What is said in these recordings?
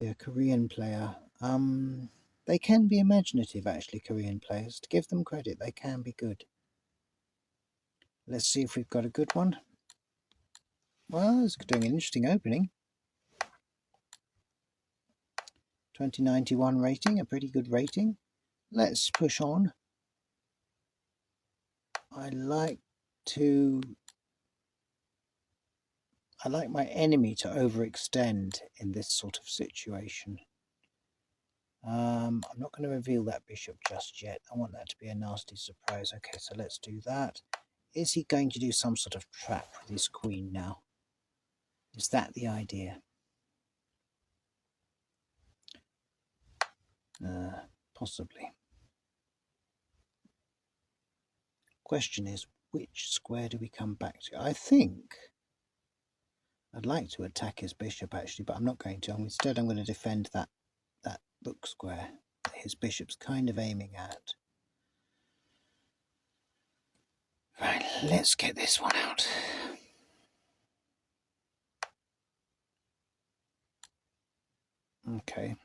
A Korean player. They can be imaginative, actually, Korean players. To give them credit, they can be good. Let's see if we've got a good one. Well, it's doing an interesting opening. 2091 rating, a pretty good rating. Let's push on. I like my enemy to overextend in this sort of situation. I'm not going to reveal that bishop just yet. I want that to be a nasty surprise. Okay, so let's do that. Is he going to do some sort of trap with his queen now? Is that the idea? Possibly. Question is, which square do we come back to? I think I'd like to attack his bishop actually, but I'm not going to. Instead, I'm going to defend that rook square that his bishop's kind of aiming at. Right, let's get this one out. Okay.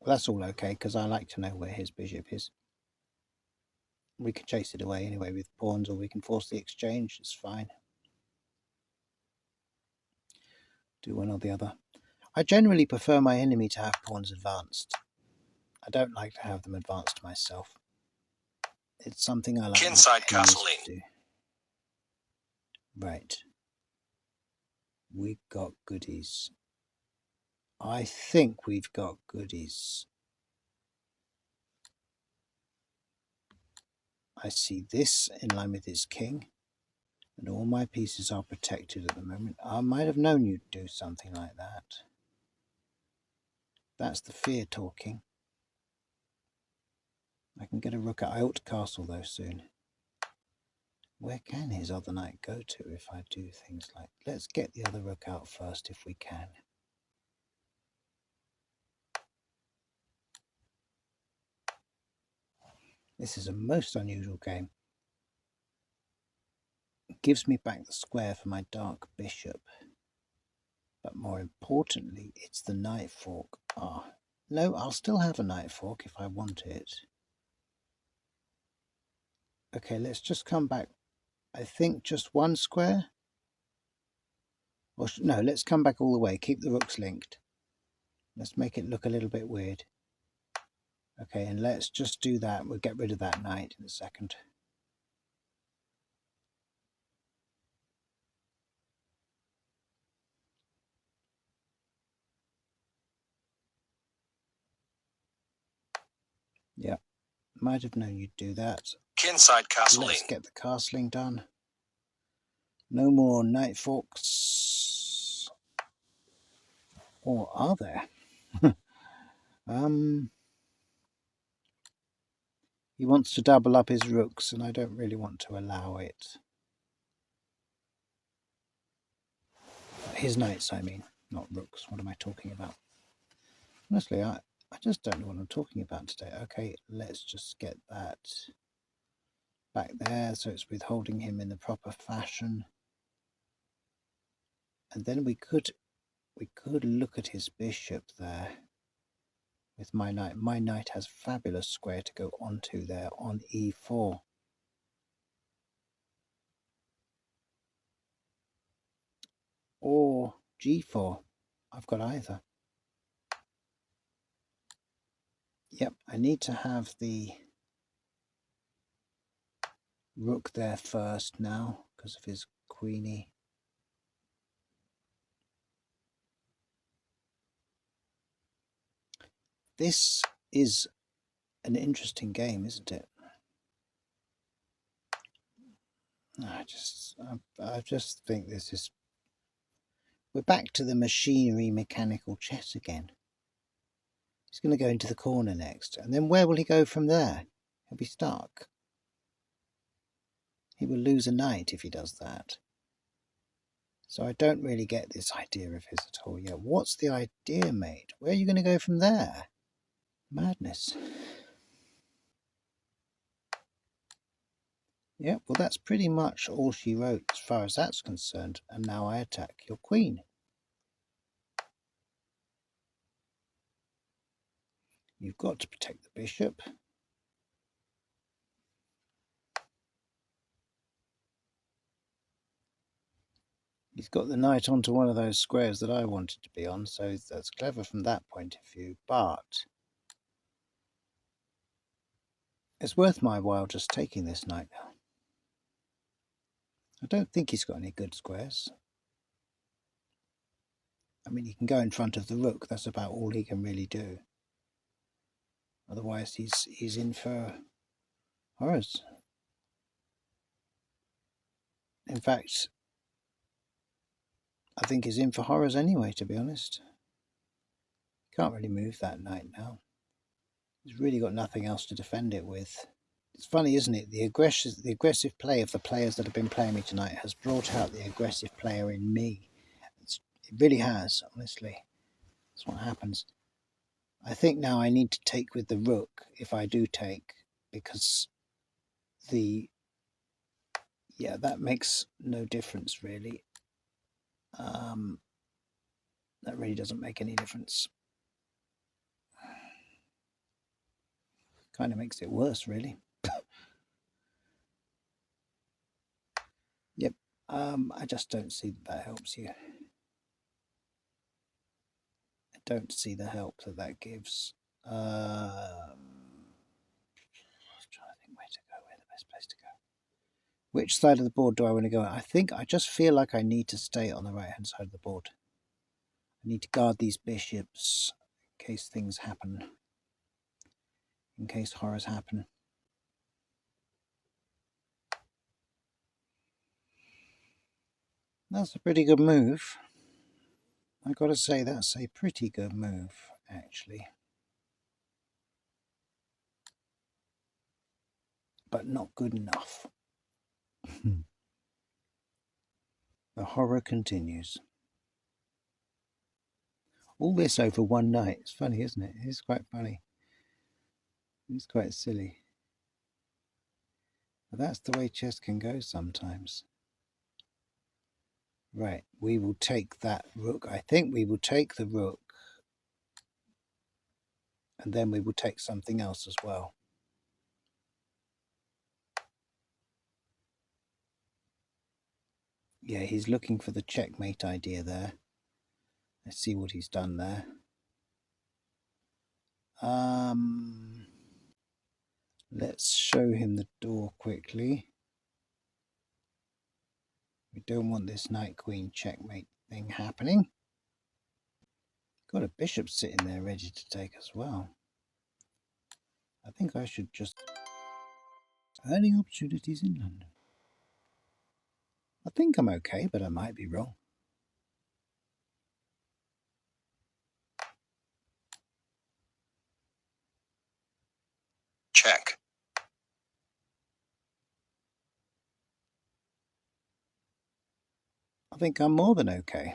Well, that's all okay, because I like to know where his bishop is. We can chase it away anyway with pawns, or we can force the exchange. It's fine. Do one or the other. I generally prefer my enemy to have pawns advanced. I don't like to have them advanced myself. It's something I like Kinside to castling. do. Right. We got goodies. I think we've got goodies. I see this in line with his king, and all my pieces are protected at the moment. I might have known you'd do something like that. That's the fear talking. I can get a rook at. I ought to castle though soon. Where can his other knight go to if I do things like... Let's get the other rook out first if we can. This is a most unusual game. It gives me back the square for my dark bishop. But more importantly, it's the knight fork. No, I'll still have a knight fork if I want it. Okay, let's just come back. I think just one square. Or no, let's come back all the way. Keep the rooks linked. Let's make it look a little bit weird. Okay, and let's just do that. We'll get rid of that knight in a second. Yeah, might have known you'd do that. Kinside castling. Let's get the castling done. No more knight forks. Or are there? He wants to double up his rooks, and I don't really want to allow it. His knights, I mean, not rooks. What am I talking about? Honestly, I just don't know what I'm talking about today. Okay, let's just get that back there so it's withholding him in the proper fashion. And then we could look at his bishop there with my knight. My knight has a fabulous square to go onto there on e4. Or g4. I've got either. Yep, I need to have the rook there first now because of his queenie. This is an interesting game, isn't it? I just think this is... We're back to the machinery mechanical chess again. He's going to go into the corner next, and then where will he go from there? He'll be stuck. He will lose a knight if he does that. So I don't really get this idea of his at all yet. What's the idea, mate? Where are you going to go from there? Madness. Yeah, well, that's pretty much all she wrote as far as that's concerned. And now I attack your queen. You've got to protect the bishop. He's got the knight onto one of those squares that I wanted to be on, so that's clever from that point of view, but it's worth my while just taking this knight now. I don't think he's got any good squares. I mean, he can go in front of the rook, that's about all he can really do. Otherwise, he's in for horrors. In fact, I think he's in for horrors anyway, to be honest. Can't really move that knight now. He's really got nothing else to defend it with. It's funny, isn't it? The aggressive play of the players that have been playing me tonight has brought out the aggressive player in me. It really has, honestly. That's what happens. I think now I need to take with the rook, if I do take, because that makes no difference, really. That really doesn't make any difference. Kind of makes it worse, really. Yep. I just don't see that helps you. I don't see the help that gives. I'm trying to think where to go, where the best place to go. Which side of the board do I want to go on? I just feel like I need to stay on the right-hand side of the board. I need to guard these bishops in case things happen. In case horrors happen. That's a pretty good move. I've got to say that's a pretty good move, actually. But not good enough. The horror continues. All this over one night. It's funny, isn't it? It's quite funny. It's quite silly. But that's the way chess can go sometimes. Right, we will take that rook. I think we will take the rook. And then we will take something else as well. Yeah, he's looking for the checkmate idea there. Let's see what he's done there. Let's show him the door quickly. We don't want this knight-queen checkmate thing happening. Got a bishop sitting there ready to take as well. I think I should just... Earning opportunities in London. I think I'm okay, but I might be wrong. Check. I think I'm more than okay.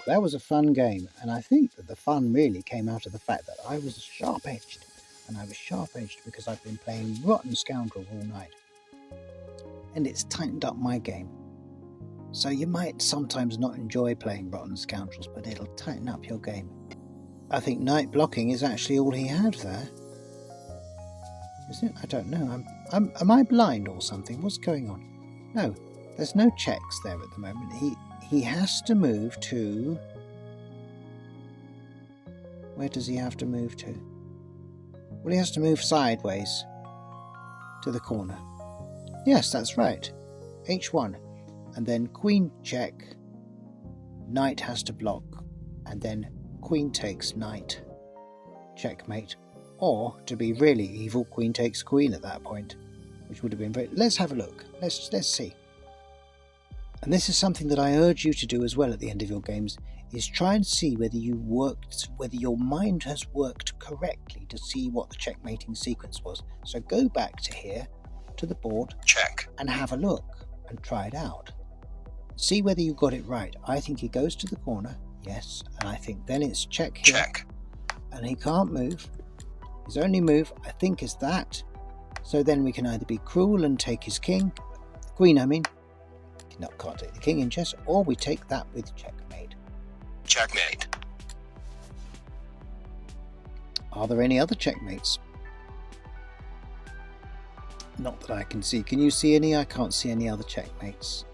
That was a fun game, and I think that the fun really came out of the fact that I was sharp-edged. And I was sharp-edged because I've been playing Rotten Scoundrel all night. And it's tightened up my game. So you might sometimes not enjoy playing Rotten Scoundrels, but it'll tighten up your game. I think knight blocking is actually all he had there. Is it? I don't know. Am I blind or something? What's going on? No, there's no checks there at the moment. He has to move to... Where does he have to move to? Well, he has to move sideways to the corner. Yes, that's right. H1. And then queen check. Knight has to block. And then queen takes knight. Checkmate. Or, to be really evil, queen takes queen at that point. Which would have been very... Let's have a look. Let's see. And this is something that I urge you to do as well at the end of your games, is try and see whether your mind has worked correctly to see what the checkmating sequence was. So go back to here, to the board, check, and have a look and try it out. See whether you got it right. I think he goes to the corner, yes, and I think then it's check here. Check. And he can't move. His only move, I think, is that. So then we can either be cruel and take his king, queen I mean, can't take the king in chess, or we take that with checkmate. Checkmate. Are there any other checkmates? Not that I can see. Can you see any? I can't see any other checkmates.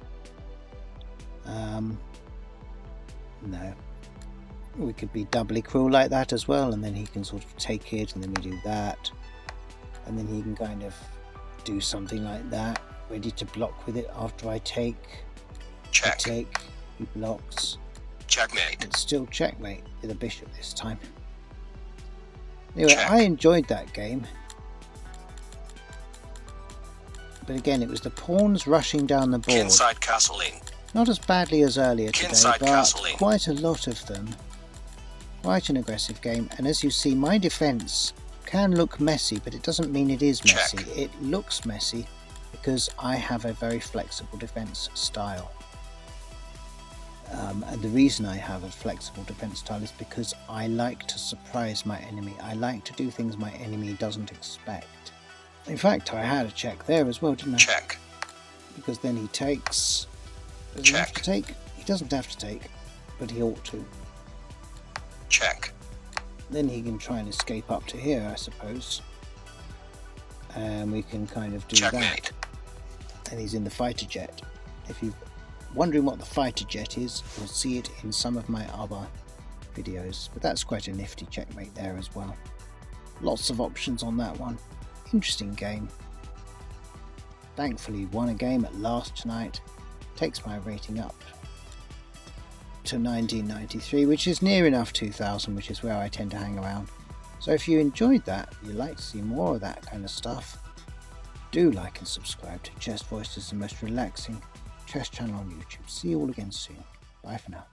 No. We could be doubly cruel like that as well, and then he can sort of take it, and then we do that, and then he can kind of do something like that, ready to block with it after I take. Check. I take, he blocks. Checkmate. It's still checkmate with a bishop this time. Anyway, Check. I enjoyed that game. But again, it was the pawns rushing down the board. Kinside castling. Not as badly as earlier today, Kinside but castling. quite a lot of them. Quite an aggressive game, and as you see, my defence can look messy, but it doesn't mean it is messy. Check. It looks messy because I have a very flexible defence style. And the reason I have a flexible defence style is because I like to surprise my enemy. I like to do things my enemy doesn't expect. In fact, I had a check there as well, didn't I? Check. Because then he takes. Does he have to take? He doesn't have to take, but he ought to. Check. Then he can try and escape up to here, I suppose. And we can kind of do Checkmate. that. And he's in the fighter jet. If you're wondering what the fighter jet is, you'll see it in some of my other videos. But that's quite a nifty checkmate there as well. Lots of options on that one. Interesting game. Thankfully won a game at last tonight. Takes my rating up to 1993, which is near enough 2000, which is where I tend to hang around. So if you enjoyed that, you'd like to see more of that kind of stuff, do like and subscribe to Chess Voices, the most relaxing chess channel on YouTube. See you all again soon. Bye for now.